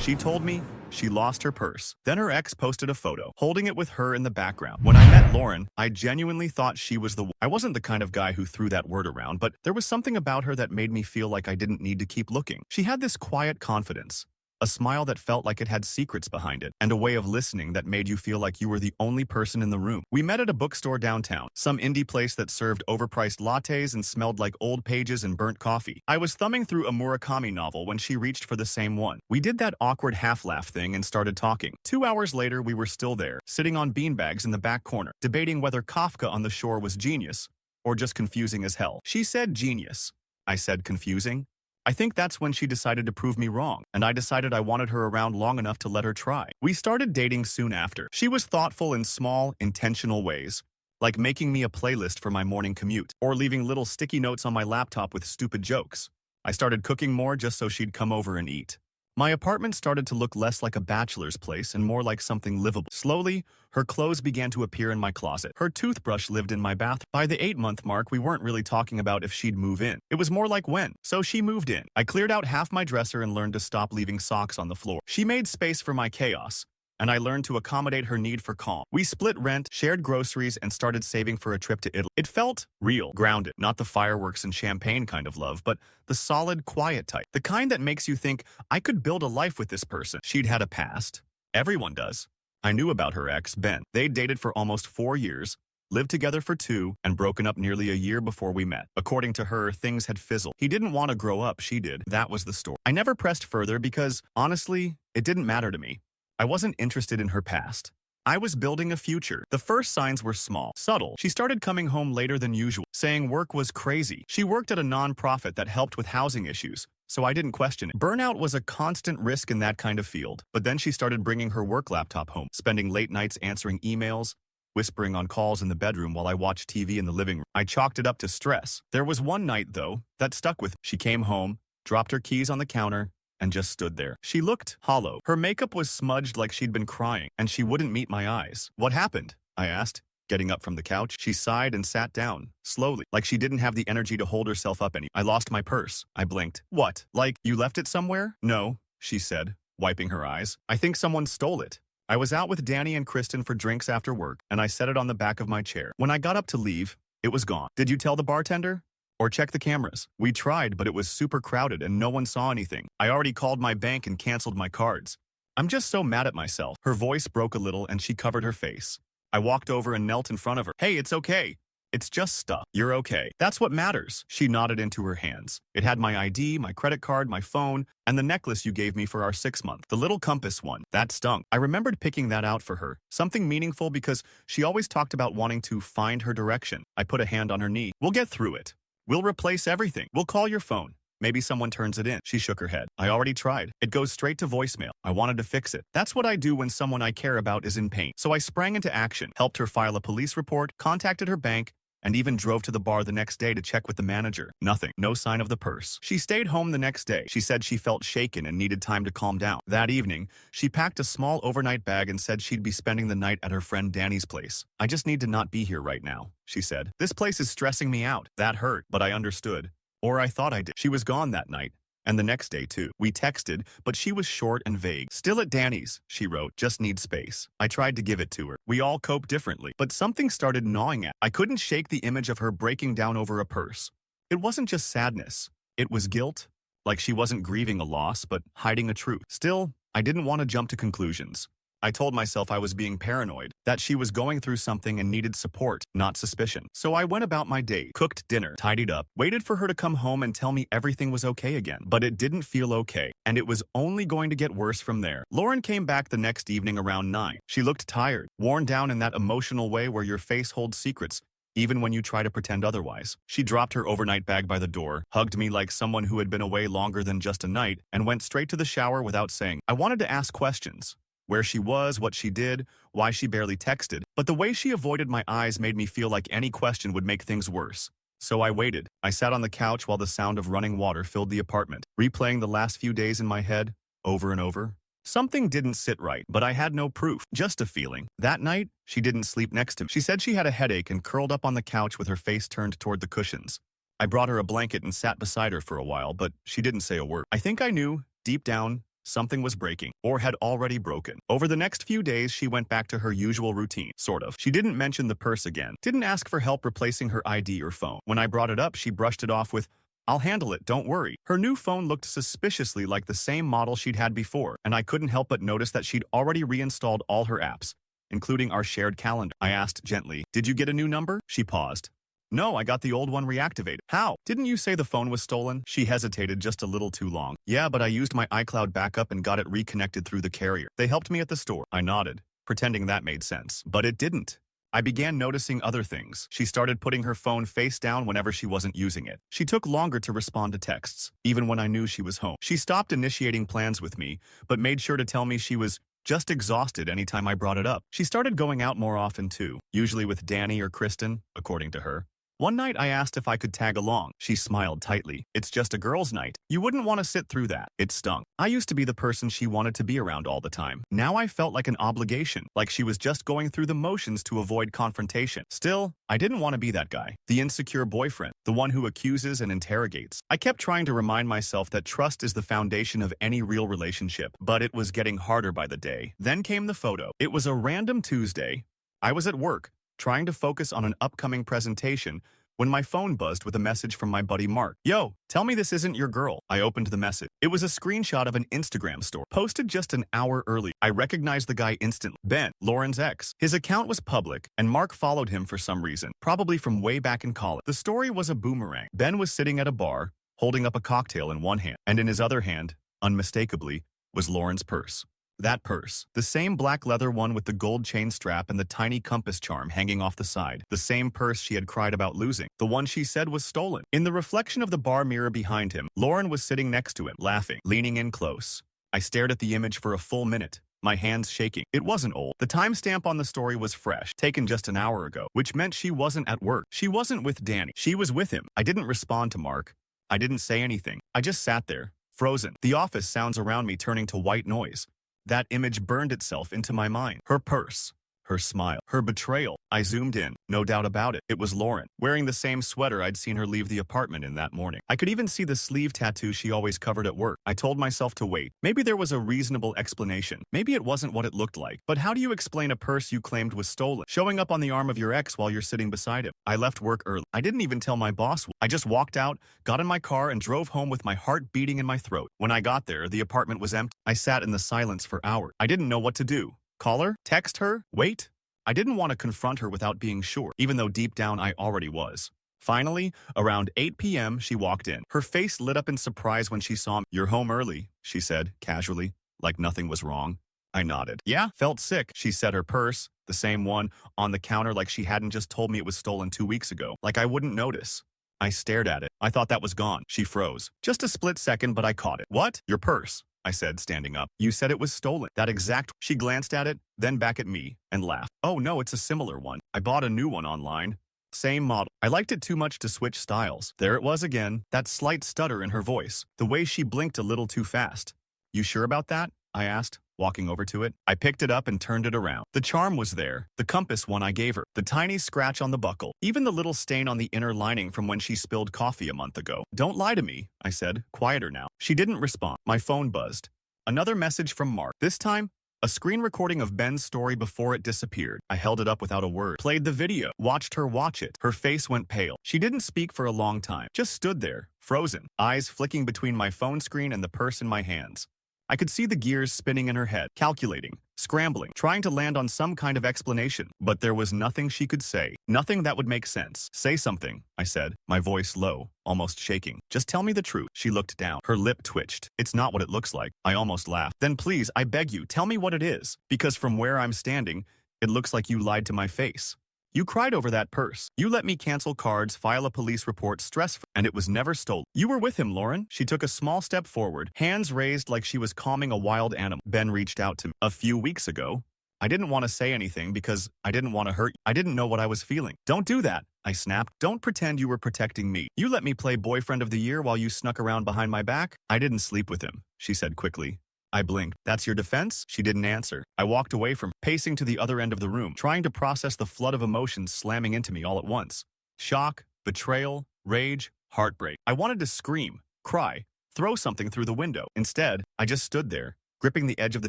She told me she lost her purse. Then her ex posted a photo, holding it with her in the background. When I met Lauren, I genuinely thought she was the one. I wasn't the kind of guy who threw that word around, but there was something about her that made me feel like I didn't need to keep looking. She had this quiet confidence, a smile that felt like it had secrets behind it, and a way of listening that made you feel like you were the only person in the room. We met at a bookstore downtown, some indie place that served overpriced lattes and smelled like old pages and burnt coffee. I was thumbing through a Murakami novel when she reached for the same one. We did that awkward half-laugh thing and started talking. 2 hours later, we were still there, sitting on beanbags in the back corner, debating whether Kafka on the Shore was genius or just confusing as hell. She said genius. I said confusing. I think that's when she decided to prove me wrong, and I decided I wanted her around long enough to let her try. We started dating soon after. She was thoughtful in small, intentional ways, like making me a playlist for my morning commute, or leaving little sticky notes on my laptop with stupid jokes. I started cooking more just so she'd come over and eat. My apartment started to look less like a bachelor's place and more like something livable. Slowly, her clothes began to appear in my closet. Her toothbrush lived in my bathroom. By the 8-month mark, we weren't really talking about if she'd move in. It was more like when. So she moved in. I cleared out half my dresser and learned to stop leaving socks on the floor. She made space for my chaos, and I learned to accommodate her need for calm. We split rent, shared groceries, and started saving for a trip to Italy. It felt real, grounded, not the fireworks and champagne kind of love, but the solid, quiet type. The kind that makes you think, I could build a life with this person. She'd had a past. Everyone does. I knew about her ex, Ben. They'd dated for almost 4 years, lived together for 2, and broken up nearly a year before we met. According to her, things had fizzled. He didn't want to grow up, she did. That was the story. I never pressed further because, honestly, it didn't matter to me. I wasn't interested in her past. I was building a future. The first signs were small, subtle. She started coming home later than usual, saying work was crazy. She worked at a non-profit that helped with housing issues, so I didn't question it. Burnout was a constant risk in that kind of field. But then she started bringing her work laptop home, spending late nights answering emails, whispering on calls in the bedroom while I watched TV in the living room. I chalked it up to stress. There was one night, though, that stuck with me. She came home, dropped her keys on the counter, and just stood there. She looked hollow. Her makeup was smudged like she'd been crying, and she wouldn't meet my eyes. What happened? I asked, getting up from the couch. She sighed and sat down, slowly, like she didn't have the energy to hold herself up any. I lost my purse. I blinked. What? Like, you left it somewhere? No, she said, wiping her eyes. I think someone stole it. I was out with Danny and Kristen for drinks after work, and I set it on the back of my chair. When I got up to leave, it was gone. Did you tell the bartender? Or check the cameras? We tried, but it was super crowded and no one saw anything. I already called my bank and canceled my cards. I'm just so mad at myself. Her voice broke a little and she covered her face. I walked over and knelt in front of her. Hey, it's okay. It's just stuff. You're okay. That's what matters. She nodded into her hands. It had my ID, my credit card, my phone, and the necklace you gave me for our 6-month. The little compass one. That stung. I remembered picking that out for her. Something meaningful because she always talked about wanting to find her direction. I put a hand on her knee. We'll get through it. We'll replace everything. We'll call your phone. Maybe someone turns it in. She shook her head. I already tried. It goes straight to voicemail. I wanted to fix it. That's what I do when someone I care about is in pain. So I sprang into action, helped her file a police report, contacted her bank, and even drove to the bar the next day to check with the manager. Nothing. No sign of the purse. She stayed home the next day. She said she felt shaken and needed time to calm down. That evening, she packed a small overnight bag and said she'd be spending the night at her friend Danny's place. I just need to not be here right now, she said. This place is stressing me out. That hurt, but I understood. Or I thought I did. She was gone that night. And the next day, too. We texted, but she was short and vague. Still at Danny's, she wrote, just need space. I tried to give it to her. We all cope differently, but something started gnawing at. I couldn't shake the image of her breaking down over a purse. It wasn't just sadness. It was guilt. Like she wasn't grieving a loss, but hiding a truth. Still, I didn't want to jump to conclusions. I told myself I was being paranoid, that she was going through something and needed support, not suspicion. So I went about my day, cooked dinner, tidied up, waited for her to come home and tell me everything was okay again. But it didn't feel okay, and it was only going to get worse from there. Lauren came back the next evening around 9. She looked tired, worn down in that emotional way where your face holds secrets, even when you try to pretend otherwise. She dropped her overnight bag by the door, hugged me like someone who had been away longer than just a night, and went straight to the shower without saying. I wanted to ask questions. Where she was, what she did, why she barely texted. But the way she avoided my eyes made me feel like any question would make things worse. So I waited. I sat on the couch while the sound of running water filled the apartment, replaying the last few days in my head, over and over. Something didn't sit right, but I had no proof, just a feeling. That night, she didn't sleep next to me. She said she had a headache and curled up on the couch with her face turned toward the cushions. I brought her a blanket and sat beside her for a while, but she didn't say a word. I think I knew, deep down, something was breaking, or had already broken. Over the next few days, she went back to her usual routine, sort of. She didn't mention the purse again, didn't ask for help replacing her ID or phone. When I brought it up, she brushed it off with, "I'll handle it, don't worry." Her new phone looked suspiciously like the same model she'd had before, and I couldn't help but notice that she'd already reinstalled all her apps, including our shared calendar. I asked gently, "Did you get a new number?" She paused. "No, I got the old one reactivated." "How? Didn't you say the phone was stolen?" She hesitated just a little too long. "Yeah, but I used my iCloud backup and got it reconnected through the carrier. They helped me at the store." I nodded, pretending that made sense. But it didn't. I began noticing other things. She started putting her phone face down whenever she wasn't using it. She took longer to respond to texts, even when I knew she was home. She stopped initiating plans with me, but made sure to tell me she was just exhausted anytime I brought it up. She started going out more often too, usually with Danny or Kristen, according to her. One night I asked if I could tag along. She smiled tightly. "It's just a girls' night. You wouldn't want to sit through that." It stung. I used to be the person she wanted to be around all the time. Now I felt like an obligation, like she was just going through the motions to avoid confrontation. Still, I didn't want to be that guy. The insecure boyfriend, the one who accuses and interrogates. I kept trying to remind myself that trust is the foundation of any real relationship, but it was getting harder by the day. Then came the photo. It was a random Tuesday. I was at work, trying to focus on an upcoming presentation, when my phone buzzed with a message from my buddy Mark. "Yo, tell me this isn't your girl." I opened the message. It was a screenshot of an Instagram story, posted just an hour early. I recognized the guy instantly. Ben, Lauren's ex. His account was public, and Mark followed him for some reason, probably from way back in college. The story was a boomerang. Ben was sitting at a bar, holding up a cocktail in one hand, and in his other hand, unmistakably, was Lauren's purse. That purse, the same black leather one with the gold chain strap and the tiny compass charm hanging off the side. The same purse she had cried about losing. The one she said was stolen. In the reflection of the bar mirror behind him, Lauren was sitting next to him, laughing, leaning in close. I stared at the image for a full minute, my hands shaking. It wasn't old. The timestamp on the story was fresh, taken just an hour ago, which meant she wasn't at work. She wasn't with Danny. She was with him. I didn't respond to Mark. I didn't say anything. I just sat there, frozen. The office sounds around me turning to white noise. That image burned itself into my mind. Her purse, her smile, her betrayal. I zoomed in, no doubt about it. It was Lauren, wearing the same sweater I'd seen her leave the apartment in that morning. I could even see the sleeve tattoo she always covered at work. I told myself to wait. Maybe there was a reasonable explanation. Maybe it wasn't what it looked like. But how do you explain a purse you claimed was stolen, showing up on the arm of your ex while you're sitting beside him? I left work early. I didn't even tell my boss. I just walked out, got in my car, and drove home with my heart beating in my throat. When I got there, the apartment was empty. I sat in the silence for hours. I didn't know what to do. Call her? Text her? Wait? I didn't want to confront her without being sure, even though deep down I already was. Finally, around 8 p.m., she walked in. Her face lit up in surprise when she saw me. "You're home early," she said, casually, like nothing was wrong. I nodded. "Yeah, felt sick." She set her purse, the same one, on the counter like she hadn't just told me it was stolen 2 weeks ago, like I wouldn't notice. I stared at it. I thought that was gone. She froze. Just a split second, but I caught it. "What? Your purse?" I said, standing up. "You said it was stolen." That exact. She glanced at it, then back at me, and laughed. "Oh no, it's a similar one. I bought a new one online. Same model. I liked it too much to switch styles." There it was again, that slight stutter in her voice, the way she blinked a little too fast. "You sure about that?" I asked, walking over to it. I picked it up and turned it around. The charm was there, the compass one I gave her, the tiny scratch on the buckle, even the little stain on the inner lining from when she spilled coffee a month ago. "Don't lie to me," I said, quieter now. She didn't respond. My phone buzzed. Another message from Mark. This time, a screen recording of Ben's story before it disappeared. I held it up without a word, played the video, watched her watch it. Her face went pale. She didn't speak for a long time, just stood there, frozen, eyes flicking between my phone screen and the purse in my hands. I could see the gears spinning in her head, calculating, scrambling, trying to land on some kind of explanation. But there was nothing she could say, nothing that would make sense. "Say something," I said, my voice low, almost shaking. "Just tell me the truth." She looked down. Her lip twitched. "It's not what it looks like." I almost laughed. "Then please, I beg you, tell me what it is. Because from where I'm standing, it looks like you lied to my face. You cried over that purse. You let me cancel cards, file a police report, and it was never stolen. You were with him, Lauren." She took a small step forward, hands raised like she was calming a wild animal. "Ben reached out to me a few weeks ago. I didn't want to say anything because I didn't want to hurt you. I didn't know what I was feeling." "Don't do that," I snapped. "Don't pretend you were protecting me. You let me play boyfriend of the year while you snuck around behind my back." "I didn't sleep with him," she said quickly. I blinked. "That's your defense?" She didn't answer. I walked away from her, pacing to the other end of the room, trying to process the flood of emotions slamming into me all at once. Shock, betrayal, rage, heartbreak. I wanted to scream, cry, throw something through the window. Instead, I just stood there, gripping the edge of the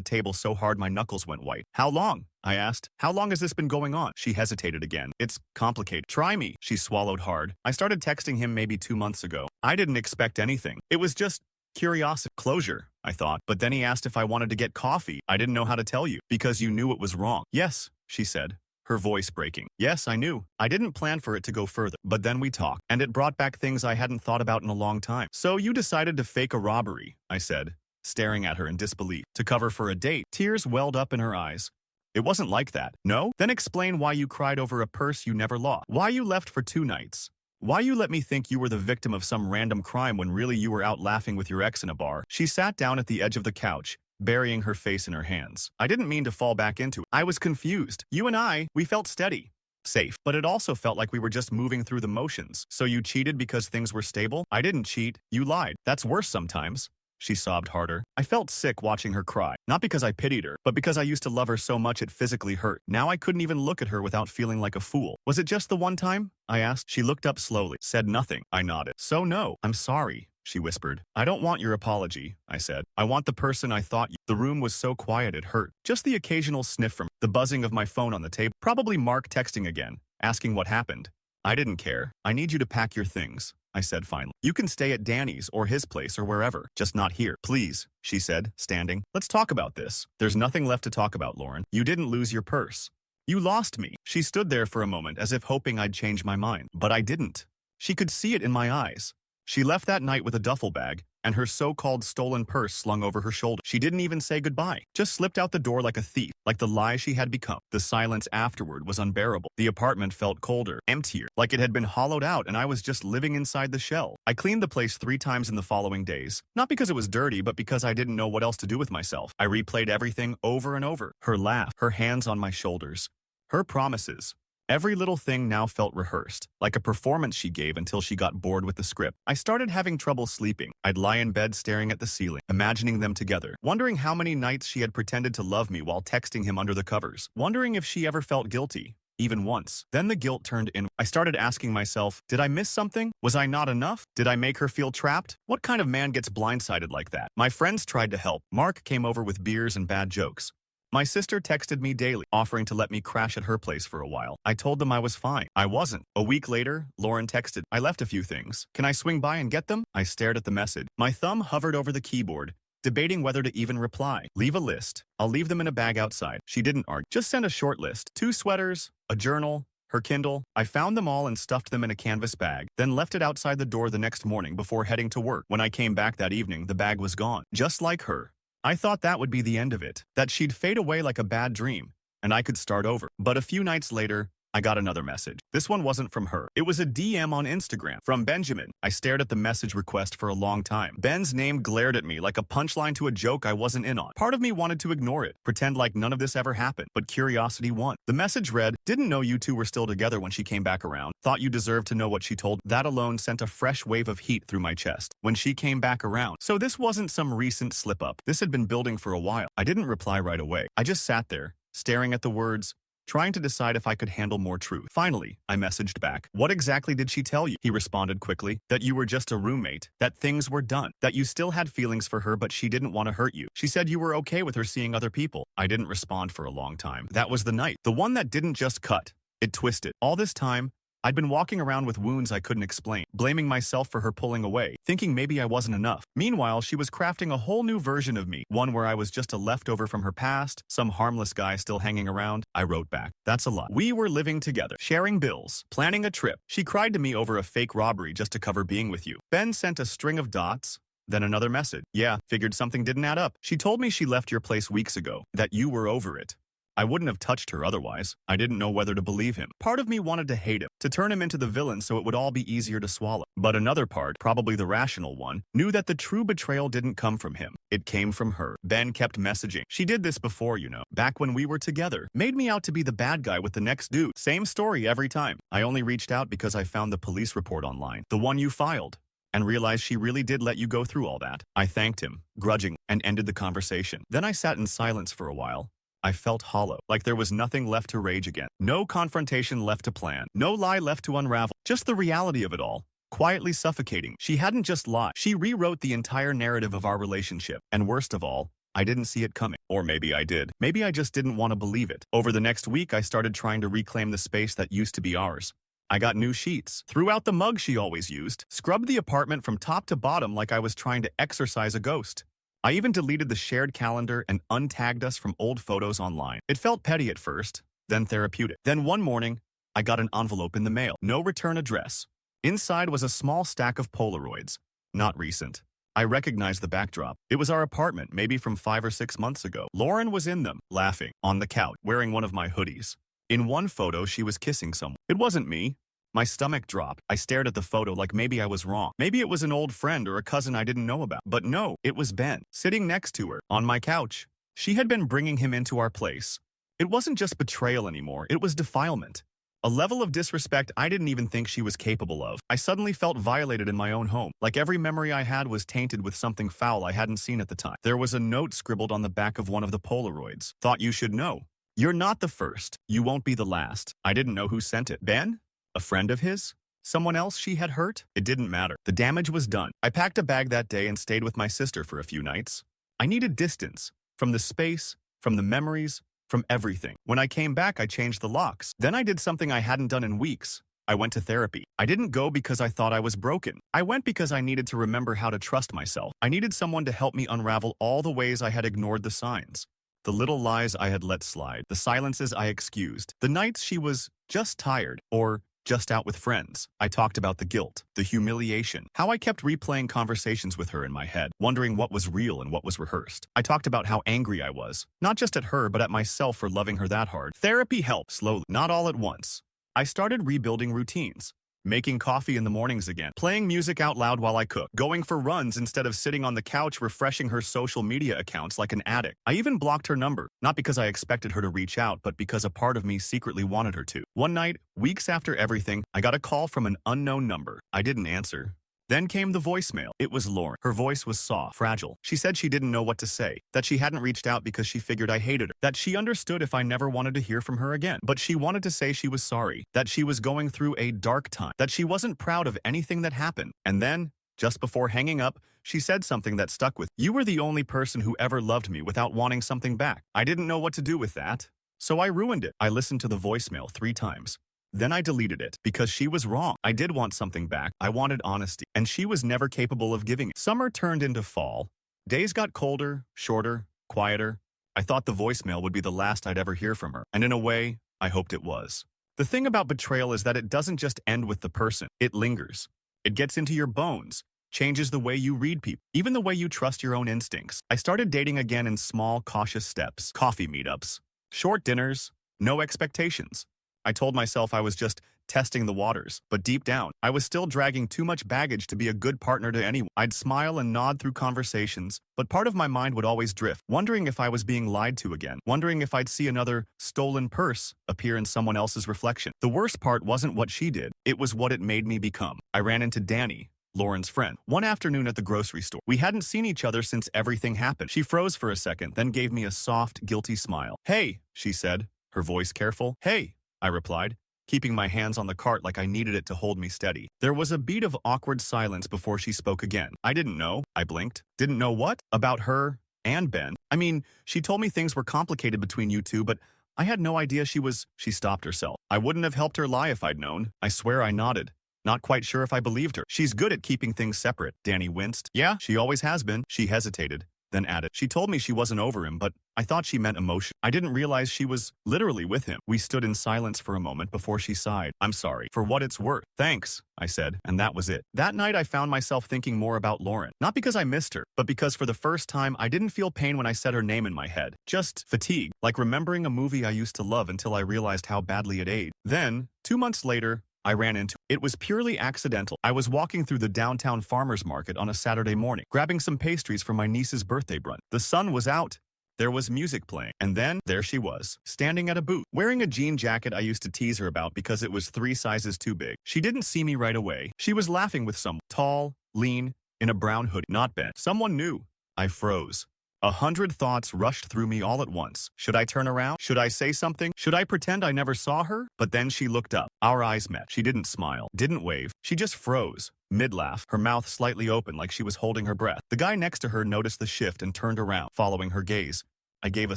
table so hard my knuckles went white. How long? I asked. How long has this been going on? She hesitated again. It's complicated. Try me. She swallowed hard. I started texting him maybe 2 months ago. I didn't expect anything. It was just curiosity. Closure, I thought. But then he asked if I wanted to get coffee. I didn't know how to tell you. Because you knew it was wrong. Yes, she said, her voice breaking. Yes, I knew. I didn't plan for it to go further. But then we talked, and it brought back things I hadn't thought about in a long time. So you decided to fake a robbery, I said, staring at her in disbelief. To cover for a date. Tears welled up in her eyes. It wasn't like that. No? Then explain why you cried over a purse you never lost. Why you left for 2 nights. Why you let me think you were the victim of some random crime when really you were out laughing with your ex in a bar. She sat down at the edge of the couch, burying her face in her hands. I didn't mean to fall back into it. I was confused. You and I, we felt steady. Safe. But it also felt like we were just moving through the motions. So you cheated because things were stable? I didn't cheat. You lied. That's worse sometimes. She sobbed harder. I felt sick watching her cry. Not because I pitied her, but because I used to love her so much it physically hurt. Now I couldn't even look at her without feeling like a fool. Was it just the one time? I asked. She looked up slowly, said nothing. I nodded. So no, I'm sorry, she whispered. I don't want your apology, I said. I want the person I thought you. The room was so quiet it hurt. Just the occasional sniff from the buzzing of my phone on the table. Probably Mark texting again, asking what happened. I didn't care. I need you to pack your things, I said finally. You can stay at Danny's or his place or wherever, just not here. Please, she said, standing. Let's talk about this. There's nothing left to talk about, Lauren. You didn't lose your purse. You lost me. She stood there for a moment as if hoping I'd change my mind. But I didn't. She could see it in my eyes. She left that night with a duffel bag and her so-called stolen purse slung over her shoulder. She didn't even say goodbye, just slipped out the door like a thief, like the lie she had become. The silence afterward was unbearable. The apartment felt colder, emptier, like it had been hollowed out and I was just living inside the shell. I cleaned the place 3 times in the following days, not because it was dirty, but because I didn't know what else to do with myself. I replayed everything over and over. Her laugh, her hands on my shoulders, her promises. Every little thing now felt rehearsed, like a performance she gave until she got bored with the script. I started having trouble sleeping. I'd lie in bed staring at the ceiling, imagining them together, wondering how many nights she had pretended to love me while texting him under the covers, wondering if she ever felt guilty, even once. Then the guilt turned in. I started asking myself, did I miss something? Was I not enough? Did I make her feel trapped? What kind of man gets blindsided like that? My friends tried to help. Mark came over with beers and bad jokes. My sister texted me daily, offering to let me crash at her place for a while. I told them I was fine. I wasn't. A week later, Lauren texted, I left a few things. Can I swing by and get them? I stared at the message. My thumb hovered over the keyboard, debating whether to even reply. Leave a list. I'll leave them in a bag outside. She didn't argue. Just send a short list. 2 sweaters, a journal, her Kindle. I found them all and stuffed them in a canvas bag, then left it outside the door the next morning before heading to work. When I came back that evening, the bag was gone. Just like her. I thought that would be the end of it, that she'd fade away like a bad dream, and I could start over. But a few nights later, I got another message. This one wasn't from her. It was a DM on Instagram from Benjamin. I stared at the message request for a long time. Ben's name glared at me like a punchline to a joke I wasn't in on. Part of me wanted to ignore it, pretend like none of this ever happened, but curiosity won. The message read, didn't know you two were still together when she came back around. Thought you deserved to know what she told. That alone sent a fresh wave of heat through my chest. When she came back around. So this wasn't some recent slip-up. This had been building for a while. I didn't reply right away. I just sat there, staring at the words, trying to decide if I could handle more truth. Finally, I messaged back. What exactly did she tell you? He responded quickly. That you were just a roommate. That things were done. That you still had feelings for her but she didn't want to hurt you. She said you were okay with her seeing other people. I didn't respond for a long time. That was the night. The one that didn't just cut. It twisted. All this time, I'd been walking around with wounds I couldn't explain, blaming myself for her pulling away, thinking maybe I wasn't enough. Meanwhile, she was crafting a whole new version of me, one where I was just a leftover from her past, some harmless guy still hanging around. I wrote back, that's a lot. We were living together, sharing bills, planning a trip. She cried to me over a fake robbery just to cover being with you. Ben sent a string of dots, then another message. Yeah, figured something didn't add up. She told me she left your place weeks ago, that you were over it. I wouldn't have touched her otherwise. I didn't know whether to believe him. Part of me wanted to hate him, to turn him into the villain so it would all be easier to swallow. But another part, probably the rational one, knew that the true betrayal didn't come from him. It came from her. Ben kept messaging. She did this before, you know, back when we were together. Made me out to be the bad guy with the next dude. Same story every time. I only reached out because I found the police report online, the one you filed, and realized she really did let you go through all that. I thanked him, grudging, and ended the conversation. Then I sat in silence for a while. I felt hollow, like there was nothing left to rage against. No confrontation left to plan, no lie left to unravel, just the reality of it all. quietly suffocating. She hadn't just lied. She rewrote the entire narrative of our relationship. And worst of all, I didn't see it coming. Or maybe I did. Maybe I just didn't want to believe it. Over the next week, I started trying to reclaim the space that used to be ours. I got new sheets, threw out the mug she always used, scrubbed the apartment from top to bottom like I was trying to exorcise a ghost. I even deleted the shared calendar and untagged us from old photos online. It felt petty at first, then therapeutic. Then one morning, I got an envelope in the mail. No return address. Inside was a small stack of Polaroids. Not recent. I recognized the backdrop. It was our apartment, maybe from 5 or 6 months ago. Lauren was in them, laughing, on the couch, wearing one of my hoodies. In one photo, she was kissing someone. It wasn't me. My stomach dropped. I stared at the photo like maybe I was wrong. Maybe it was an old friend or a cousin I didn't know about. But no, it was Ben, sitting next to her, on my couch. She had been bringing him into our place. It wasn't just betrayal anymore, it was defilement. A level of disrespect I didn't even think she was capable of. I suddenly felt violated in my own home, like every memory I had was tainted with something foul I hadn't seen at the time. There was a note scribbled on the back of one of the Polaroids. Thought you should know. You're not the first. You won't be the last. I didn't know who sent it. Ben? A friend of his? Someone else she had hurt? It didn't matter. The damage was done. I packed a bag that day and stayed with my sister for a few nights. I needed distance. From the space, from the memories, from everything. When I came back, I changed the locks. Then I did something I hadn't done in weeks. I went to therapy. I didn't go because I thought I was broken. I went because I needed to remember how to trust myself. I needed someone to help me unravel all the ways I had ignored the signs. The little lies I had let slide. The silences I excused. The nights she was just tired or just out with friends. I talked about the guilt, the humiliation, how I kept replaying conversations with her in my head, wondering what was real and what was rehearsed. I talked about how angry I was, not just at her, but at myself for loving her that hard. Therapy helped, slowly, not all at once. I started rebuilding routines. Making coffee in the mornings again, playing music out loud while I cook, going for runs instead of sitting on the couch refreshing her social media accounts like an addict. I even blocked her number, not because I expected her to reach out, but because a part of me secretly wanted her to. One night, weeks after everything, I got a call from an unknown number. I didn't answer. Then came the voicemail. It was Lauren. Her voice was soft, fragile. She said she didn't know what to say, that she hadn't reached out because she figured I hated her, that she understood if I never wanted to hear from her again. But she wanted to say she was sorry, that she was going through a dark time, that she wasn't proud of anything that happened. And then, just before hanging up, she said something that stuck with me. You were the only person who ever loved me without wanting something back. I didn't know what to do with that, so I ruined it. I listened to the voicemail 3 times. Then I deleted it, because she was wrong. I did want something back. I wanted honesty, and she was never capable of giving it. Summer turned into fall. Days got colder, shorter, quieter. I thought the voicemail would be the last I'd ever hear from her, and in a way, I hoped it was. The thing about betrayal is that it doesn't just end with the person. It lingers. It gets into your bones, changes the way you read people, even the way you trust your own instincts. I started dating again in small, cautious steps. Coffee meetups, short dinners, no expectations. I told myself I was just testing the waters, but deep down, I was still dragging too much baggage to be a good partner to anyone. I'd smile and nod through conversations, but part of my mind would always drift, wondering if I was being lied to again, wondering if I'd see another stolen purse appear in someone else's reflection. The worst part wasn't what she did, it was what it made me become. I ran into Danny, Lauren's friend, one afternoon at the grocery store. We hadn't seen each other since everything happened. She froze for a second, then gave me a soft, guilty smile. "Hey," she said, her voice careful. "Hey," I replied, keeping my hands on the cart like I needed it to hold me steady. There was a beat of awkward silence before she spoke again. "I didn't know," I blinked. "Didn't know what? About her and Ben? I mean, she told me things were complicated between you two, but I had no idea she was—" She stopped herself. I wouldn't have helped her lie if I'd known. I swear I nodded, not quite sure if I believed her. "She's good at keeping things separate," Danny winced. "Yeah, she always has been." She hesitated, then added, "She told me she wasn't over him, but I thought she meant emotion. I didn't realize she was literally with him." We stood in silence for a moment before she sighed. "I'm sorry. For what it's worth." "Thanks," I said, and that was it. That night I found myself thinking more about Lauren. Not because I missed her, but because for the first time I didn't feel pain when I said her name in my head. Just fatigue, like remembering a movie I used to love until I realized how badly it aged. Then, 2 months later, I ran into it. It was purely accidental. I was walking through the downtown farmer's market on a Saturday morning, grabbing some pastries for my niece's birthday brunch. The sun was out. There was music playing. And then, there she was, standing at a booth, wearing a jean jacket I used to tease her about because it was 3 sizes too big. She didn't see me right away. She was laughing with someone, tall, lean, in a brown hoodie. Not Ben. Someone new. I froze. 100 thoughts rushed through me all at once. Should I turn around? Should I say something? Should I pretend I never saw her? But then she looked up. Our eyes met. She didn't smile, didn't wave. She just froze. mid-laugh, her mouth slightly open like she was holding her breath. The guy next to her noticed the shift and turned around, following her gaze. I gave a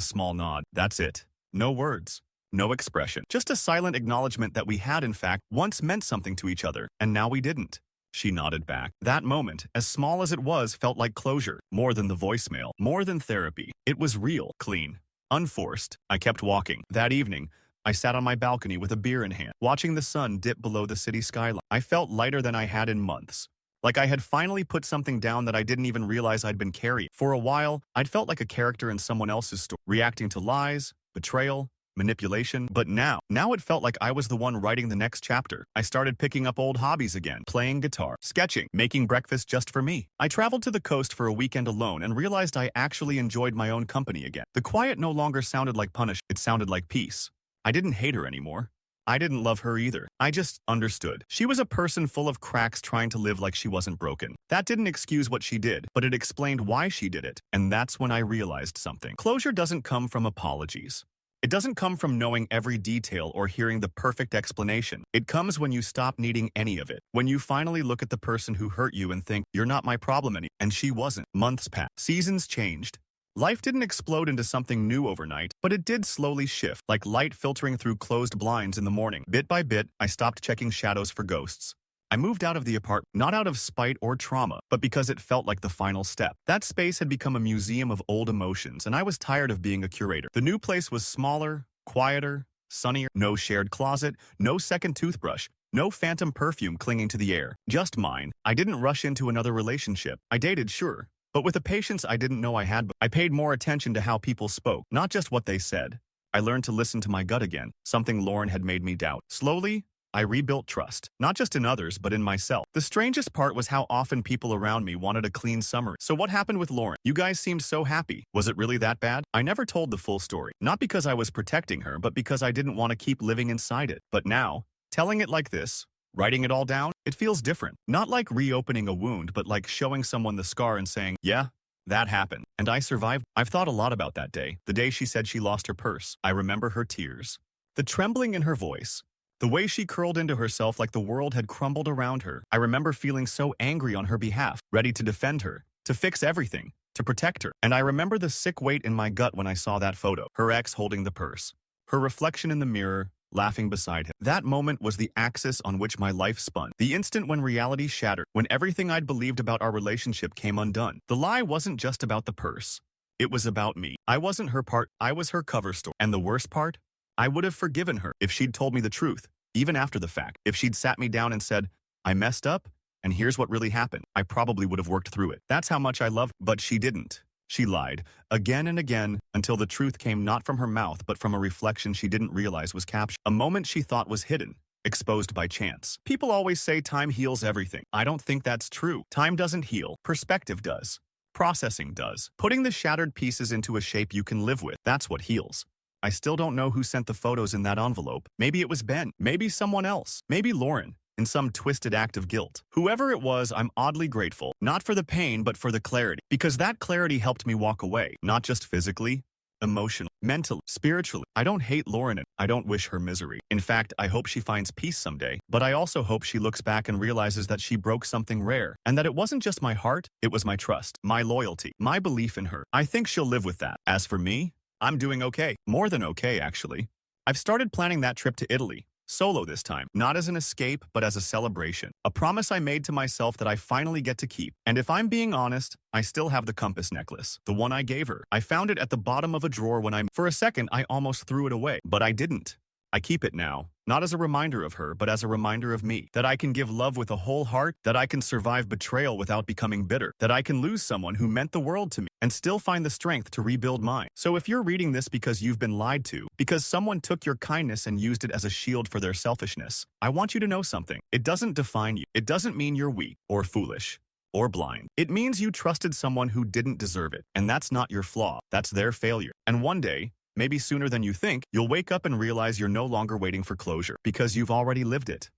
small nod. That's it. No words. No expression. Just a silent acknowledgement that we had, in fact, once meant something to each other, and now we didn't. She nodded back. That moment, as small as it was, felt like closure. More than the voicemail. More than therapy. It was real, clean, unforced. I kept walking. That evening, I sat on my balcony with a beer in hand, watching the sun dip below the city skyline. I felt lighter than I had in months. Like I had finally put something down that I didn't even realize I'd been carrying. For a while, I'd felt like a character in someone else's story, reacting to lies, betrayal, manipulation. But now it felt like I was the one writing the next chapter. I started picking up old hobbies again, playing guitar, sketching, making breakfast just for me. I traveled to the coast for a weekend alone and realized I actually enjoyed my own company again. The quiet no longer sounded like punishment, it sounded like peace. I didn't hate her anymore. I didn't love her either. I just understood. She was a person full of cracks trying to live like she wasn't broken. That didn't excuse what she did, but it explained why she did it. And that's when I realized something. Closure doesn't come from apologies. It doesn't come from knowing every detail or hearing the perfect explanation. It comes when you stop needing any of it. When you finally look at the person who hurt you and think, you're not my problem anymore. And she wasn't. Months passed. Seasons changed. Life didn't explode into something new overnight, but it did slowly shift, like light filtering through closed blinds in the morning. Bit by bit, I stopped checking shadows for ghosts. I moved out of the apartment, not out of spite or trauma, but because it felt like the final step. That space had become a museum of old emotions, and I was tired of being a curator. The new place was smaller, quieter, sunnier. No shared closet, no second toothbrush, no phantom perfume clinging to the air. Just mine. I didn't rush into another relationship. I dated, sure, but with a patience I didn't know I had. I paid more attention to how people spoke, not just what they said. I learned to listen to my gut again, something Lauren had made me doubt. Slowly, I rebuilt trust, not just in others, but in myself. The strangest part was how often people around me wanted a clean summary. So what happened with Lauren? You guys seemed so happy. Was it really that bad? I never told the full story. Not because I was protecting her, but because I didn't want to keep living inside it. But now, telling it like this, writing it all down, it feels different. Not like reopening a wound, but like showing someone the scar and saying, yeah, that happened. And I survived. I've thought a lot about that day. The day she said she lost her purse. I remember her tears. The trembling in her voice. The way she curled into herself like the world had crumbled around her. I remember feeling so angry on her behalf, ready to defend her, to fix everything, to protect her. And I remember the sick weight in my gut when I saw that photo. Her ex holding the purse. Her reflection in the mirror, laughing beside him. That moment was the axis on which my life spun. The instant when reality shattered, when everything I'd believed about our relationship came undone. The lie wasn't just about the purse. It was about me. I wasn't her part, I was her cover story. And the worst part? I would have forgiven her if she'd told me the truth, even after the fact. If she'd sat me down and said, I messed up, and here's what really happened, I probably would have worked through it. That's how much I love her. But she didn't. She lied, again and again, until the truth came not from her mouth but from a reflection she didn't realize was captured. A moment she thought was hidden, exposed by chance. People always say time heals everything. I don't think that's true. Time doesn't heal. Perspective does. Processing does. Putting the shattered pieces into a shape you can live with, that's what heals. I still don't know who sent the photos in that envelope. Maybe it was Ben. Maybe someone else. Maybe Lauren, in some twisted act of guilt. Whoever it was, I'm oddly grateful. Not for the pain, but for the clarity. Because that clarity helped me walk away. Not just physically, emotionally, mentally, spiritually. I don't hate Lauren and I don't wish her misery. In fact, I hope she finds peace someday. But I also hope she looks back and realizes that she broke something rare. And that it wasn't just my heart, it was my trust, my loyalty, my belief in her. I think she'll live with that. As for me, I'm doing okay. More than okay, actually. I've started planning that trip to Italy. Solo this time. Not as an escape, but as a celebration. A promise I made to myself that I finally get to keep. And if I'm being honest, I still have the compass necklace. The one I gave her. I found it at the bottom of a drawer when for a second, I almost threw it away. But I didn't. I keep it now. Not as a reminder of her, but as a reminder of me. That I can give love with a whole heart. That I can survive betrayal without becoming bitter. That I can lose someone who meant the world to me and still find the strength to rebuild mine. So if you're reading this because you've been lied to, because someone took your kindness and used it as a shield for their selfishness, I want you to know something. It doesn't define you. It doesn't mean you're weak or foolish or blind. It means you trusted someone who didn't deserve it. And that's not your flaw. That's their failure. And one day, maybe sooner than you think, you'll wake up and realize you're no longer waiting for closure because you've already lived it.